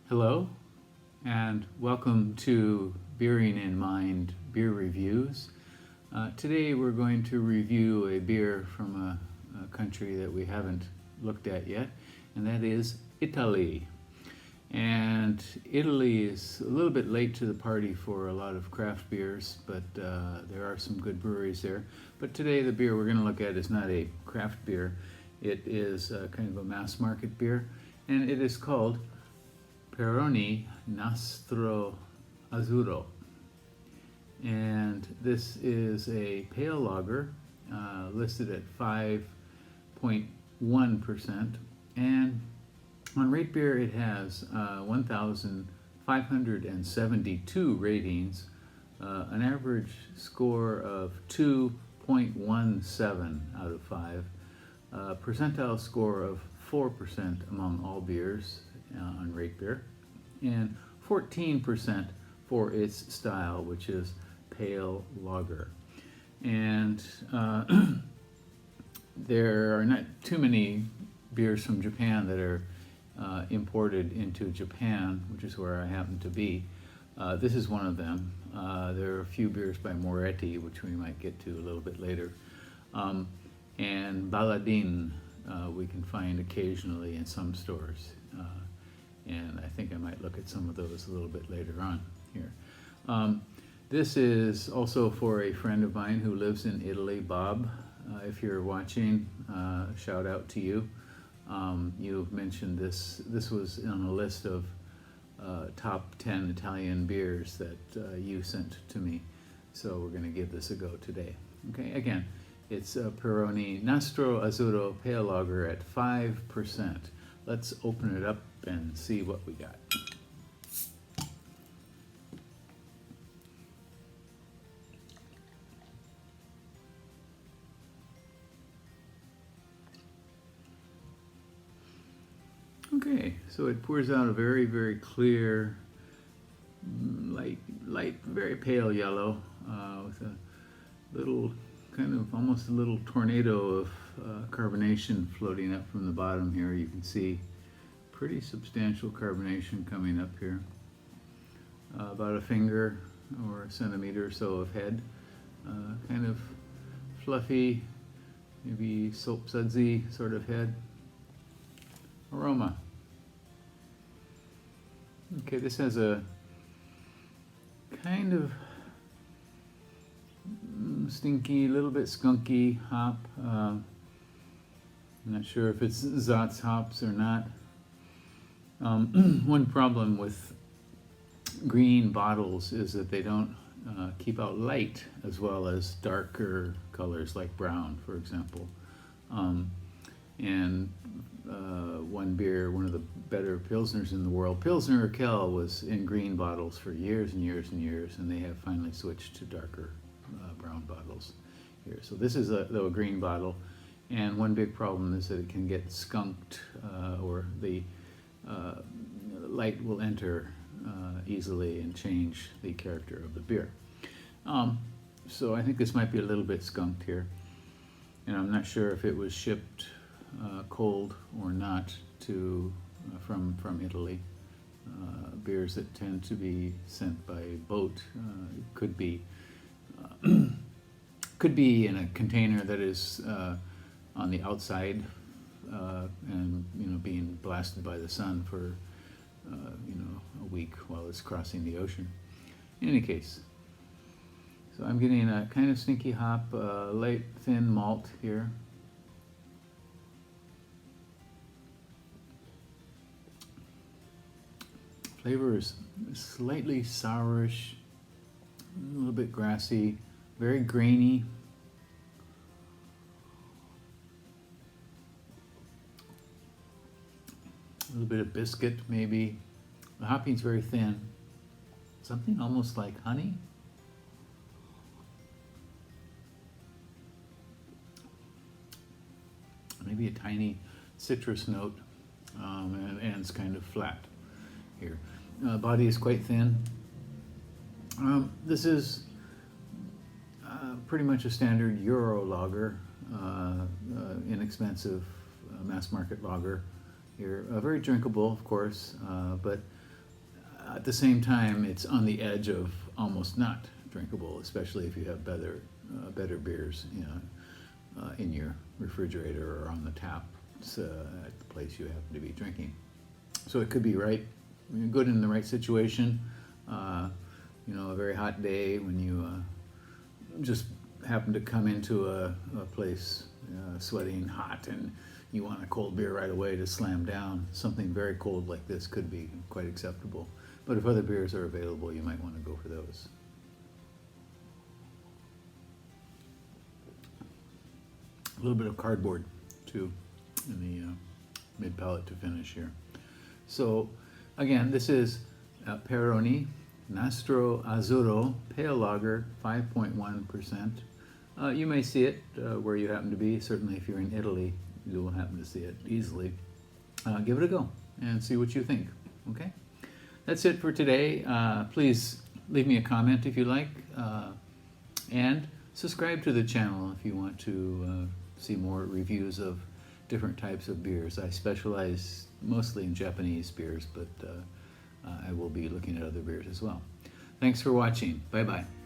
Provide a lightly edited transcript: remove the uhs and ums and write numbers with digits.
Hello, and welcome to Beering in Mind Beer Reviews. Today we're going to review a beer from a country that we haven't looked at yet, and that is Italy. And Italy is a little bit late to the party for a lot of craft beers, but there are some good breweries there. But today the beer we're going to look at is not a craft beer. It is kind of a mass market beer, and it is called Peroni Nastro Azzurro. And this is a pale lager listed at 5.1%. And on Rate Beer it has 1,572 ratings, an average score of 2.17 out of 5, percentile score of 4% among all beers on Rate Beer, and 14% for its style, which is pale lager. And there are not too many beers from Japan that are imported into Japan, which is where I happen to be. This is one of them. There are a few beers by Moretti, which we might get to a little bit later. And Baladin we can find occasionally in some stores. And I think I might look at some of those a little bit later on here. This is also for a friend of mine who lives in Italy, Bob. If you're watching, shout out to you. You've mentioned this. This was on a list of top 10 Italian beers that you sent to me. So we're going to give this a go today. Okay, again, it's a Peroni Nastro Azzurro Pale Lager at 5%. Let's open it up and see what we got. Okay, so it pours out a very, very clear, light, very pale yellow with a little, kind of almost a little tornado of carbonation floating up from the bottom here. You can see pretty substantial carbonation coming up here. About a finger or a centimeter or so of head. Kind of fluffy, maybe soap sudsy sort of head. Aroma. Okay, this has a kind of stinky, little bit skunky hop. I'm not sure if it's Zatz hops or not. One problem with green bottles is that they don't keep out light as well as darker colors like brown, for example. And one beer, one of the better Pilsners in the world, Pilsner Urquell, was in green bottles for years and years and years, and they have finally switched to darker brown bottles here. So this is though a green bottle, and one big problem is that it can get skunked, or the light will enter easily and change the character of the beer. So I think this might be a little bit skunked here, and I'm not sure if it was shipped cold or not to from Italy. Beers that tend to be sent by boat could be in a container that is on the outside and being blasted by the sun for a week while it's crossing the ocean. In any case, so I'm getting a kind of stinky hop, light thin malt here. Flavor is slightly sourish, a little bit grassy, very grainy. A little bit of biscuit, maybe. The hopping's very thin. Something almost like honey. Maybe a tiny citrus note, and it's kind of flat here. Body is quite thin. This is pretty much a standard Euro lager, inexpensive mass market lager here. Very drinkable, of course, but at the same time, it's on the edge of almost not drinkable, especially if you have better beers, in your refrigerator or on the tap at the place you happen to be drinking. So it could be good in the right situation. A very hot day when you just happen to come into a place sweating hot and you want a cold beer right away to slam down. Something very cold like this could be quite acceptable. But if other beers are available, you might want to go for those. A little bit of cardboard too in the mid palate to finish here. So again, this is Peroni Nastro Azzurro Pale Lager, 5.1%. You may see it where you happen to be. Certainly if you're in Italy, you will happen to see it easily. Give it a go and see what you think, okay? That's it for today. Please leave me a comment if you like, and subscribe to the channel if you want to see more reviews of different types of beers. I specialize mostly in Japanese beers, but I will be looking at other beers as well. Thanks for watching. Bye-bye.